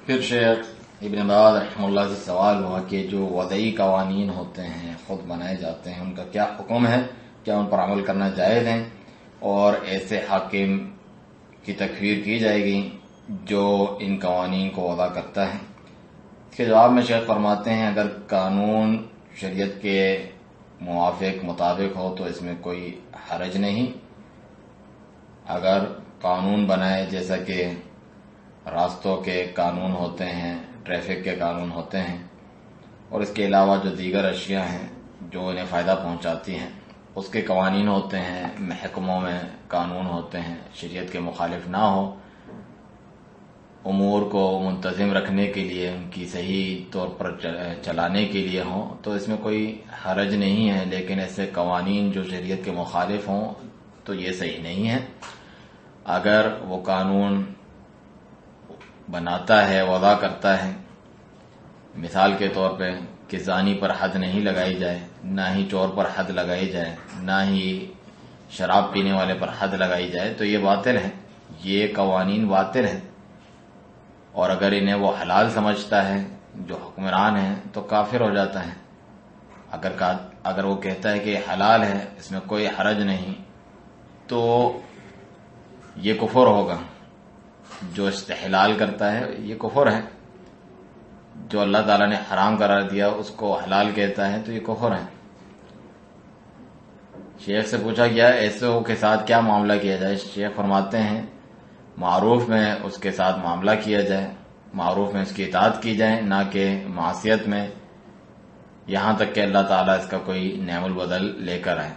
پھر شیخ ابن باز رحمہ اللہ سے سوال ہوا کہ جو وضعی قوانین ہوتے ہیں خود بنائے جاتے ہیں ان کا کیا حکم ہے، کیا ان پر عمل کرنا جائز ہے، اور ایسے حاکم کی تکفیر کی جائے گی جو ان قوانین کو وضع کرتا ہے؟ اس کے جواب میں شیخ فرماتے ہیں اگر قانون شریعت کے موافق مطابق ہو تو اس میں کوئی حرج نہیں۔ اگر قانون بنائے جیسا کہ راستوں کے قانون ہوتے ہیں، ٹریفک کے قانون ہوتے ہیں، اور اس کے علاوہ جو دیگر اشیاء ہیں جو انہیں فائدہ پہنچاتی ہیں اس کے قوانین ہوتے ہیں، محکموں میں قانون ہوتے ہیں، شریعت کے مخالف نہ ہو، امور کو منتظم رکھنے کے لیے ان کی صحیح طور پر چلانے کے لیے ہوں تو اس میں کوئی حرج نہیں ہے، لیکن ایسے قوانین جو شریعت کے مخالف ہوں تو یہ صحیح نہیں ہے۔ اگر وہ قانون بناتا ہے، وضع کرتا ہے، مثال کے طور پہ کہ زانی پر حد نہیں لگائی جائے، نہ ہی چور پر حد لگائی جائے، نہ ہی شراب پینے والے پر حد لگائی جائے، تو یہ باطل ہے، یہ قوانین باطل ہیں، اور اگر انہیں وہ حلال سمجھتا ہے جو حکمران ہے تو کافر ہو جاتا ہے۔ اگر وہ کہتا ہے کہ یہ حلال ہے، اس میں کوئی حرج نہیں، تو یہ کفر ہوگا۔ جو استحلال کرتا ہے یہ کفر ہے، جو اللہ تعالیٰ نے حرام قرار دیا اس کو حلال کہتا ہے تو یہ کفر ہے۔ شیخ سے پوچھا گیا ایسے کے ساتھ کیا معاملہ کیا جائے؟ شیخ فرماتے ہیں معروف میں اس کے ساتھ معاملہ کیا جائے، معروف میں اس کی اطاعت کی جائے، نہ کہ معصیت میں، یہاں تک کہ اللہ تعالیٰ اس کا کوئی نعم البدل لے کر آئے۔